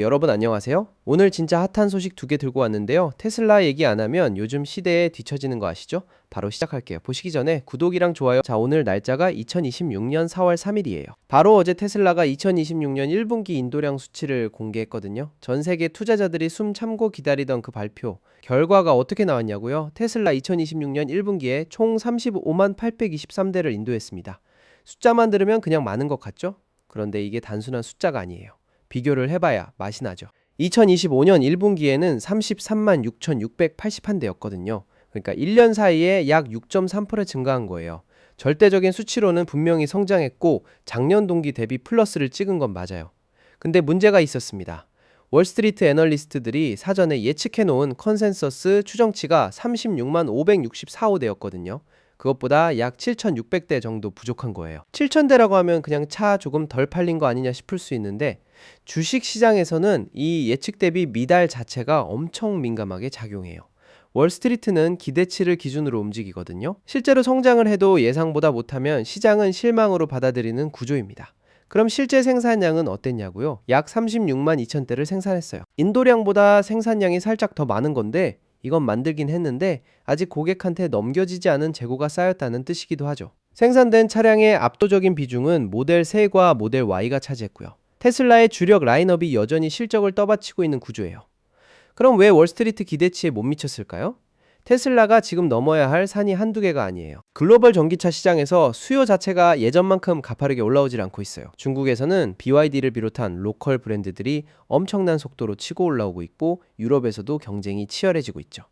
여러분 안녕하세요. 오늘 진짜 핫한 소식 두 개 들고 왔는데요. 테슬라 얘기 안 하면 요즘 시대에 뒤처지는 거 아시죠? 바로 시작할게요. 보시기 전에 구독이랑 좋아요. 자, 오늘 날짜가 2026년 4월 3일이에요. 바로 어제 테슬라가 2026년 1분기 인도량 수치를 공개했거든요. 전 세계 투자자들이 숨 참고 기다리던 그 발표. 결과가 어떻게 나왔냐고요? 테슬라 2026년 1분기에 총 35만 823대를 인도했습니다. 숫자만 들으면 그냥 많은 것 같죠? 그런데 이게 단순한 숫자가 아니에요. 비교를 해봐야 맛이 나죠. 2025년 1분기에는 33만 6,681대였거든요. 그러니까 1년 사이에 약 6.3% 증가한 거예요. 절대적인 수치로는 분명히 성장했고 작년 동기 대비 플러스를 찍은 건 맞아요. 근데 문제가 있었습니다. 월스트리트 애널리스트들이 사전에 예측해 놓은 컨센서스 추정치가 36만 564호대였거든요. 그것보다 약 7,600대 정도 부족한 거예요. 7,000대라고 하면 그냥 차 조금 덜 팔린 거 아니냐 싶을 수 있는데 주식 시장에서는 이 예측 대비 미달 자체가 엄청 민감하게 작용해요. 월스트리트는 기대치를 기준으로 움직이거든요. 실제로 성장을 해도 예상보다 못하면 시장은 실망으로 받아들이는 구조입니다. 그럼 실제 생산량은 어땠냐고요? 약 36만 2천대를 생산했어요. 인도량보다 생산량이 살짝 더 많은 건데 이건 만들긴 했는데 아직 고객한테 넘겨지지 않은 재고가 쌓였다는 뜻이기도 하죠. 생산된 차량의 압도적인 비중은 모델 3과 모델 Y가 차지했고요. 테슬라의 주력 라인업이 여전히 실적을 떠받치고 있는 구조예요. 그럼 왜 월스트리트 기대치에 못 미쳤을까요? 테슬라가 지금 넘어야 할 산이 한두 개가 아니에요. 글로벌 전기차 시장에서 수요 자체가 예전만큼 가파르게 올라오질 않고 있어요. 중국에서는 BYD를 비롯한 로컬 브랜드들이 엄청난 속도로 치고 올라오고 있고 유럽에서도 경쟁이 치열해지고 있죠.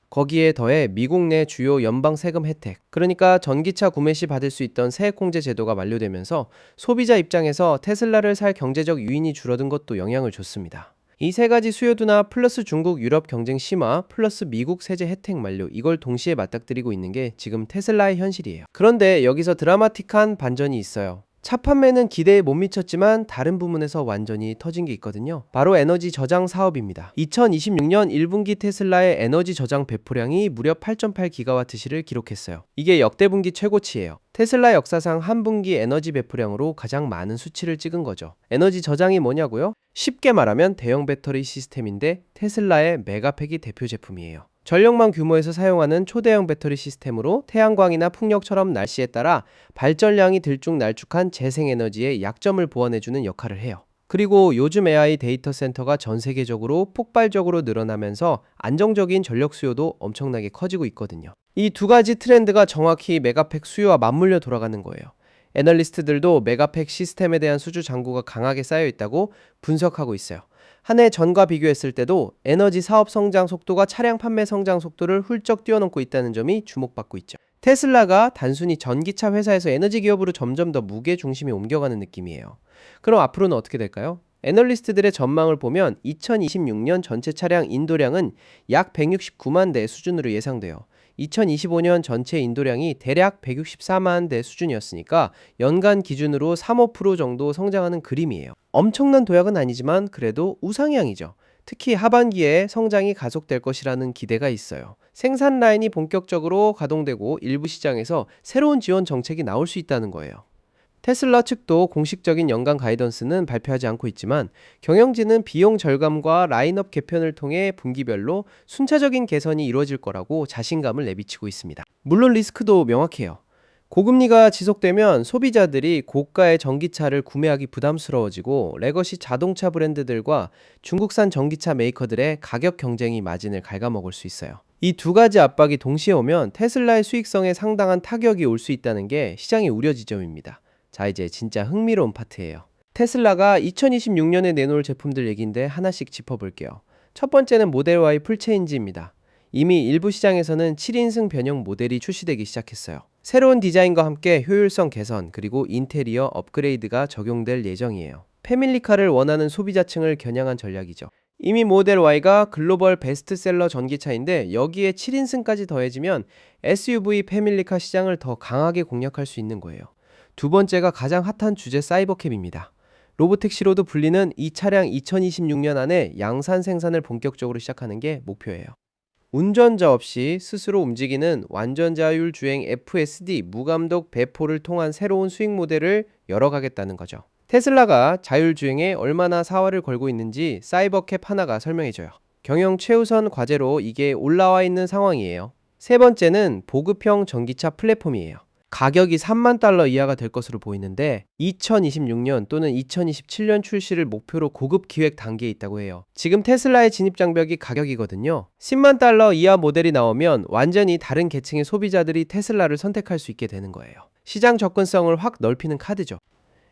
거기에 더해 미국 내 주요 연방 세금 혜택, 그러니까 전기차 구매 시 받을 수 있던 세액공제 제도가 만료되면서 소비자 입장에서 테슬라를 살 경제적 유인이 줄어든 것도 영향을 줬습니다. 이 세 가지 수요도나 플러스 중국 유럽 경쟁 심화 플러스 미국 세제 혜택 만료, 이걸 동시에 맞닥뜨리고 있는 게 지금 테슬라의 현실이에요. 그런데 여기서 드라마틱한 반전이 있어요. 차 판매는 기대에 못 미쳤지만 다른 부문에서 완전히 터진 게 있거든요. 바로 에너지 저장 사업입니다. 2026년 1분기 테슬라의 에너지 저장 배포량이 무려 8.8기가와트시를 기록했어요. 이게 역대 분기 최고치예요. 테슬라 역사상 한 분기 에너지 배포량으로 가장 많은 수치를 찍은 거죠. 에너지 저장이 뭐냐고요? 쉽게 말하면 대형 배터리 시스템인데 테슬라의 메가팩이 대표 제품이에요. 전력망 규모에서 사용하는 초대형 배터리 시스템으로 태양광이나 풍력처럼 날씨에 따라 발전량이 들쭉날쭉한 재생에너지의 약점을 보완해주는 역할을 해요. 그리고 요즘 AI 데이터 센터가 전 세계적으로 폭발적으로 늘어나면서 안정적인 전력 수요도 엄청나게 커지고 있거든요. 이 두 가지 트렌드가 정확히 메가팩 수요와 맞물려 돌아가는 거예요. 애널리스트들도 메가팩 시스템에 대한 수주 잔고가 강하게 쌓여 있다고 분석하고 있어요. 한 해 전과 비교했을 때도 에너지 사업 성장 속도가 차량 판매 성장 속도를 훌쩍 뛰어넘고 있다는 점이 주목받고 있죠. 테슬라가 단순히 전기차 회사에서 에너지 기업으로 점점 더 무게 중심이 옮겨가는 느낌이에요. 그럼 앞으로는 어떻게 될까요? 애널리스트들의 전망을 보면 2026년 전체 차량 인도량은 약 169만 대 수준으로 예상돼요. 2025년 전체 인도량이 대략 164만 대 수준이었으니까 연간 기준으로 3~5% 정도 성장하는 그림이에요. 엄청난 도약은 아니지만 그래도 우상향이죠. 특히 하반기에 성장이 가속될 것이라는 기대가 있어요. 생산 라인이 본격적으로 가동되고 일부 시장에서 새로운 지원 정책이 나올 수 있다는 거예요. 테슬라 측도 공식적인 연간 가이던스는 발표하지 않고 있지만 경영진은 비용 절감과 라인업 개편을 통해 분기별로 순차적인 개선이 이루어질 거라고 자신감을 내비치고 있습니다. 물론 리스크도 명확해요. 고금리가 지속되면 소비자들이 고가의 전기차를 구매하기 부담스러워지고 레거시 자동차 브랜드들과 중국산 전기차 메이커들의 가격 경쟁이 마진을 갉아먹을 수 있어요. 이 두 가지 압박이 동시에 오면 테슬라의 수익성에 상당한 타격이 올 수 있다는 게 시장의 우려 지점입니다. 자, 이제 진짜 흥미로운 파트예요. 테슬라가 2026년에 내놓을 제품들 얘기인데 하나씩 짚어볼게요. 첫 번째는 모델 Y 풀체인지입니다. 이미 일부 시장에서는 7인승 변형 모델이 출시되기 시작했어요. 새로운 디자인과 함께 효율성 개선 그리고 인테리어 업그레이드가 적용될 예정이에요. 패밀리카를 원하는 소비자층을 겨냥한 전략이죠. 이미 모델 Y가 글로벌 베스트셀러 전기차인데 여기에 7인승까지 더해지면 SUV 패밀리카 시장을 더 강하게 공략할 수 있는 거예요. 두 번째가 가장 핫한 주제 사이버캡입니다. 로보택시로도 불리는 이 차량 2026년 안에 양산 생산을 본격적으로 시작하는 게 목표예요. 운전자 없이 스스로 움직이는 완전 자율 주행 FSD 무감독 배포를 통한 새로운 수익 모델을 열어가겠다는 거죠. 테슬라가 자율주행에 얼마나 사활을 걸고 있는지 사이버캡 하나가 설명해줘요. 경영 최우선 과제로 이게 올라와 있는 상황이에요. 세 번째는 보급형 전기차 플랫폼이에요. 가격이 3만 달러 이하가 될 것으로 보이는데 2026년 또는 2027년 출시를 목표로 고급 기획 단계에 있다고 해요. 지금 테슬라의 진입 장벽이 가격이거든요. 10만 달러 이하 모델이 나오면 완전히 다른 계층의 소비자들이 테슬라를 선택할 수 있게 되는 거예요. 시장 접근성을 확 넓히는 카드죠.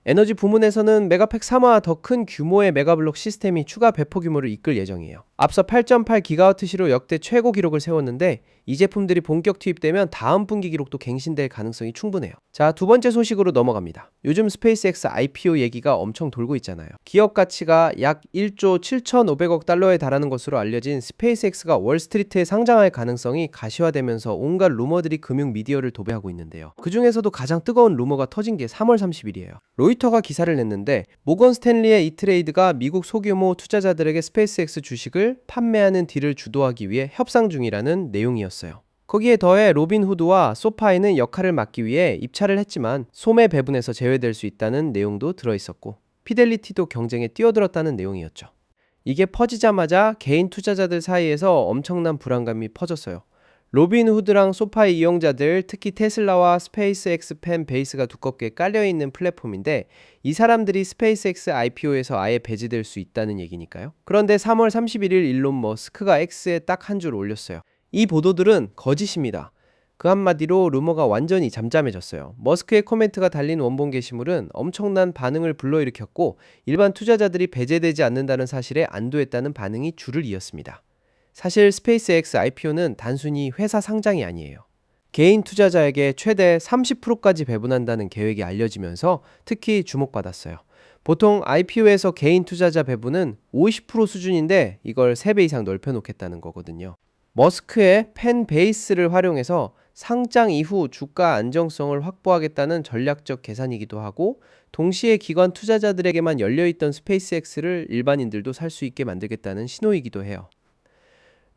에너지 부문에서는 메가팩 3화 더 큰 규모의 메가블록 시스템이 추가 배포 규모를 이끌 예정이에요. 앞서 8.8GWh로 역대 최고 기록을 세웠는데 이 제품들이 본격 투입되면 다음 분기 기록도 갱신될 가능성이 충분해요. 자, 두 번째 소식으로 넘어갑니다. 요즘 스페이스X IPO 얘기가 엄청 돌고 있잖아요. 기업 가치가 약 1조 7,500억 달러에 달하는 것으로 알려진 스페이스X가 월스트리트에 상장할 가능성이 가시화되면서 온갖 루머들이 금융 미디어를 도배하고 있는데요. 그 중에서도 가장 뜨거운 루머가 터진 게 3월 30일이에요. 로이터가 기사를 냈는데 모건 스탠리의 이트레이드가 미국 소규모 투자자들에게 스페이스X 주식을 판매하는 딜을 주도하기 위해 협상 중이라는 내용이었어요. 거기에 더해 로빈후드와 소파이는 역할을 맡기 위해 입찰을 했지만 소매 배분에서 제외될 수 있다는 내용도 들어있었고 피델리티도 경쟁에 뛰어들었다는 내용이었죠. 이게 퍼지자마자 개인 투자자들 사이에서 엄청난 불안감이 퍼졌어요. 로빈후드랑 소파이 이용자들, 특히 테슬라와 스페이스X 팬 베이스가 두껍게 깔려있는 플랫폼인데 이 사람들이 스페이스X IPO에서 아예 배제될 수 있다는 얘기니까요. 그런데 3월 31일 일론 머스크가 X에 딱 한 줄 올렸어요. 이 보도들은 거짓입니다. 그 한마디로 루머가 완전히 잠잠해졌어요. 머스크의 코멘트가 달린 원본 게시물은 엄청난 반응을 불러일으켰고 일반 투자자들이 배제되지 않는다는 사실에 안도했다는 반응이 줄을 이었습니다. 사실 스페이스X IPO는 단순히 회사 상장이 아니에요. 개인 투자자에게 최대 30%까지 배분한다는 계획이 알려지면서 특히 주목받았어요. 보통 IPO에서 개인 투자자 배분은 50% 수준인데 이걸 3배 이상 넓혀놓겠다는 거거든요. 머스크의 팬 베이스를 활용해서 상장 이후 주가 안정성을 확보하겠다는 전략적 계산이기도 하고 동시에 기관 투자자들에게만 열려있던 스페이스X를 일반인들도 살 수 있게 만들겠다는 신호이기도 해요.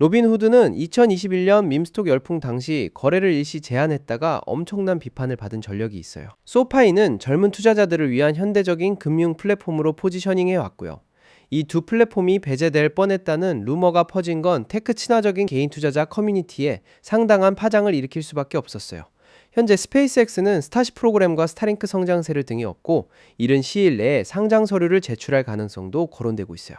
로빈후드는 2021년 밈스톡 열풍 당시 거래를 일시 제한했다가 엄청난 비판을 받은 전력이 있어요. 소파이는 젊은 투자자들을 위한 현대적인 금융 플랫폼으로 포지셔닝해 왔고요. 이 두 플랫폼이 배제될 뻔했다는 루머가 퍼진 건 테크 친화적인 개인 투자자 커뮤니티에 상당한 파장을 일으킬 수밖에 없었어요. 현재 스페이스X는 스타시 프로그램과 스타링크 성장세를 등에 업고 이른 시일 내에 상장 서류를 제출할 가능성도 거론되고 있어요.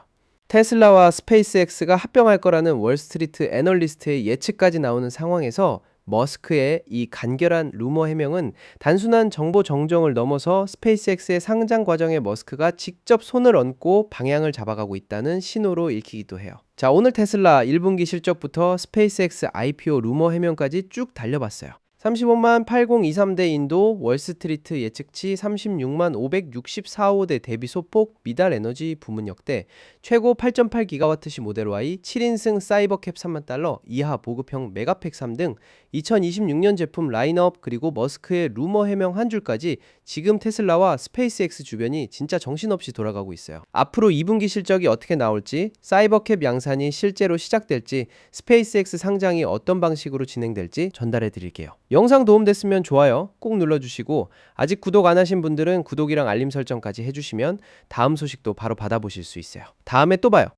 테슬라와 스페이스X가 합병할 거라는 월스트리트 애널리스트의 예측까지 나오는 상황에서 머스크의 이 간결한 루머 해명은 단순한 정보 정정을 넘어서 스페이스X의 상장 과정에 머스크가 직접 손을 얹고 방향을 잡아가고 있다는 신호로 읽히기도 해요. 자, 오늘 테슬라 1분기 실적부터 스페이스X IPO 루머 해명까지 쭉 달려봤어요. 35만 8023대인도 월스트리트 예측치 36만 564호대 대비 소폭 미달 에너지 부문 역대 최고 8.8GWh 모델 Y 7인승 사이버캡 3만 달러 이하 보급형 메가팩 3 등 2026년 제품 라인업 그리고 머스크의 루머 해명 한 줄까지 지금 테슬라와 스페이스X 주변이 진짜 정신없이 돌아가고 있어요. 앞으로 2분기 실적이 어떻게 나올지, 사이버캡 양산이 실제로 시작될지, 스페이스X 상장이 어떤 방식으로 진행될지 전달해 드릴게요. 영상 도움됐으면 좋아요 꼭 눌러주시고 아직 구독 안 하신 분들은 구독이랑 알림 설정까지 해주시면 다음 소식도 바로 받아보실 수 있어요. 다음에 또 봐요.